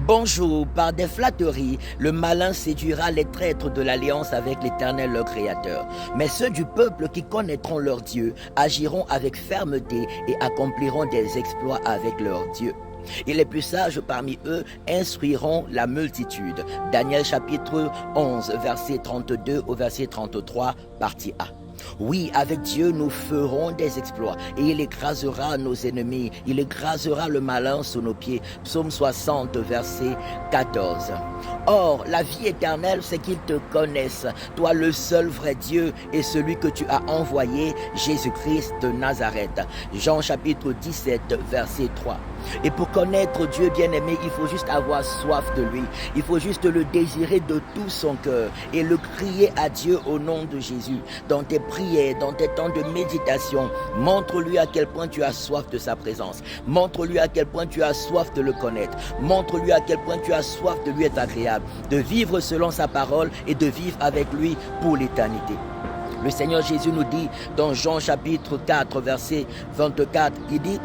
Bonjour, par des flatteries, le malin séduira les traîtres de l'alliance avec l'Éternel leur Créateur. Mais ceux du peuple qui connaîtront leur Dieu agiront avec fermeté et accompliront des exploits avec leur Dieu. Et les plus sages parmi eux instruiront la multitude. Daniel chapitre 11, verset 32 au verset 33, partie A. Oui, avec Dieu, nous ferons des exploits et il écrasera nos ennemis, il écrasera le malin sous nos pieds. Psaume 60, verset 14. Or, la vie éternelle, c'est qu'ils te connaissent, toi le seul vrai Dieu et celui que tu as envoyé, Jésus-Christ de Nazareth. Jean chapitre 17, verset 3. Et pour connaître Dieu bien-aimé, il faut juste avoir soif de lui. Il faut juste le désirer de tout son cœur et le crier à Dieu au nom de Jésus. Dans tes prières, dans tes temps de méditation, montre-lui à quel point tu as soif de sa présence. Montre-lui à quel point tu as soif de le connaître. Montre-lui à quel point tu as soif de lui être agréable, de vivre selon sa parole et de vivre avec lui pour l'éternité. Le Seigneur Jésus nous dit dans Jean chapitre 4, verset 24, il dit: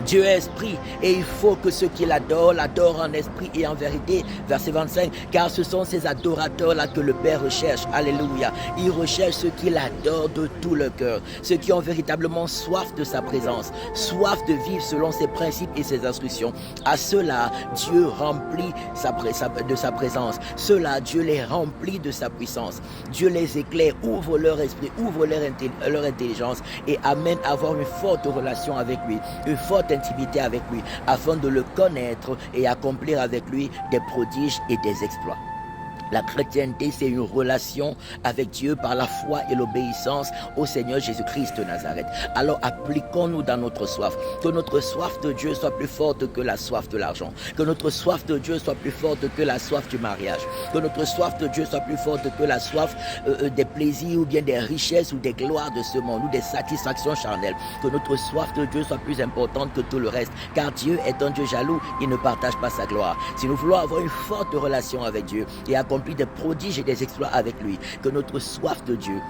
Dieu est esprit et il faut que ceux qui l'adorent, l'adorent en esprit et en vérité. Verset 25, car ce sont ces adorateurs-là que le Père recherche. Alléluia. Il recherche ceux qui l'adorent de tout leur cœur, ceux qui ont véritablement soif de sa présence, soif de vivre selon ses principes et ses instructions. À ceux-là, Dieu remplit de sa présence. Ceux-là, Dieu les remplit de sa puissance. Dieu les éclaire, ouvre leur esprit, ouvre leur intelligence et amène à avoir une forte relation avec lui, une forte intimité avec lui, afin de le connaître et accomplir avec lui des prodiges et des exploits. La chrétienté, c'est une relation avec Dieu par la foi et l'obéissance au Seigneur Jésus-Christ de Nazareth. Alors appliquons-nous dans notre soif. Que notre soif de Dieu soit plus forte que la soif de l'argent. Que notre soif de Dieu soit plus forte que la soif du mariage. Que notre soif de Dieu soit plus forte que la soif des plaisirs ou bien des richesses ou des gloires de ce monde ou des satisfactions charnelles. Que notre soif de Dieu soit plus importante que tout le reste. Car Dieu est un Dieu jaloux, il ne partage pas sa gloire. Si nous voulons avoir une forte relation avec Dieu et accomplir des prodiges et des exploits avec lui, que notre soif de Dieu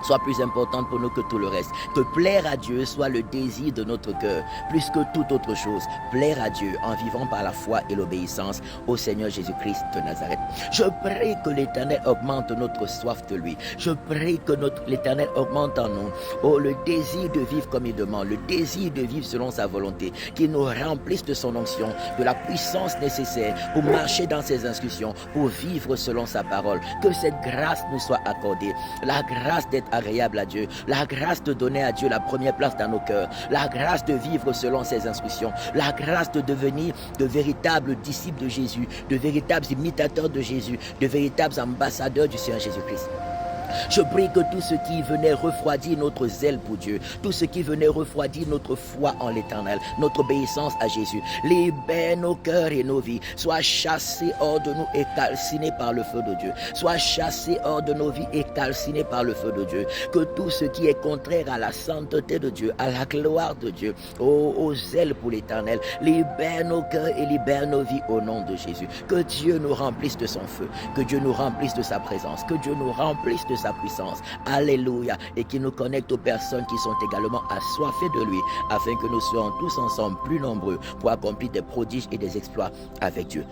soit plus importante pour nous que tout le reste. Que plaire à Dieu soit le désir de notre cœur, plus que toute autre chose. Plaire à Dieu en vivant par la foi et l'obéissance au Seigneur Jésus-Christ de Nazareth. Je prie que l'Éternel augmente notre soif de lui. Je prie que l'Éternel augmente en nous le désir de vivre comme il demande, le désir de vivre selon sa volonté, qu'il nous remplisse de son onction, de la puissance nécessaire pour marcher dans ses instructions, pour vivre selon sa parole. Que cette grâce nous soit accordée, la grâce d'être agréable à Dieu, la grâce de donner à Dieu la première place dans nos cœurs, la grâce de vivre selon ses instructions, la grâce de devenir de véritables disciples de Jésus, de véritables imitateurs de Jésus, de véritables ambassadeurs du Seigneur Jésus-Christ. Je prie que tout ce qui venait refroidir notre zèle pour Dieu, tout ce qui venait refroidir notre foi en l'Éternel, notre obéissance à Jésus, libère nos cœurs et nos vies, soit chassés hors de nous et calcinés par le feu de Dieu, soit chassés hors de nos vies et calcinés par le feu de Dieu. Que tout ce qui est contraire à la sainteté de Dieu, à la gloire de Dieu, au zèle pour l'Éternel, libère nos cœurs et libère nos vies au nom de Jésus. Que Dieu nous remplisse de son feu, que Dieu nous remplisse de sa présence, que Dieu nous remplisse de sa puissance. Alléluia. Et qui nous connecte aux personnes qui sont également assoiffées de lui, afin que nous soyons tous ensemble plus nombreux pour accomplir des prodiges et des exploits avec Dieu.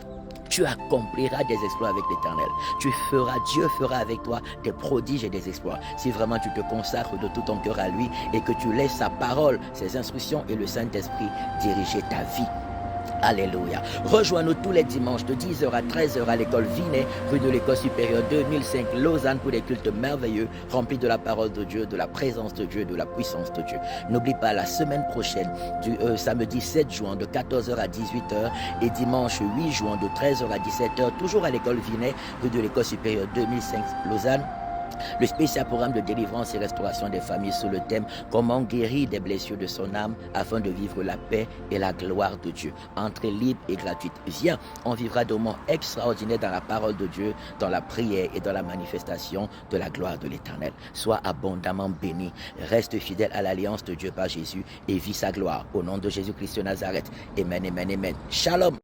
Tu accompliras des exploits avec l'Éternel. Dieu fera avec toi des prodiges et des exploits. Si vraiment tu te consacres de tout ton cœur à lui et que tu laisses sa parole, ses instructions et le Saint-Esprit diriger ta vie. Alléluia. Rejoins-nous tous les dimanches de 10h à 13h à l'école Vinet, rue de l'école supérieure 2005 Lausanne pour des cultes merveilleux, remplis de la parole de Dieu, de la présence de Dieu, de la puissance de Dieu. N'oublie pas la semaine prochaine, du samedi 7 juin de 14h à 18h et dimanche 8 juin de 13h à 17h, toujours à l'école Vinet, rue de l'école supérieure 2005 Lausanne. Le spécial programme de délivrance et restauration des familles sous le thème Comment guérir des blessures de son âme afin de vivre la paix et la gloire de Dieu. Entrée libre et gratuite. Viens, on vivra des moments extraordinaires dans la parole de Dieu, dans la prière et dans la manifestation de la gloire de l'Éternel. Sois abondamment béni. Reste fidèle à l'alliance de Dieu par Jésus et vis sa gloire. Au nom de Jésus-Christ de Nazareth. Amen, amen, amen. Shalom.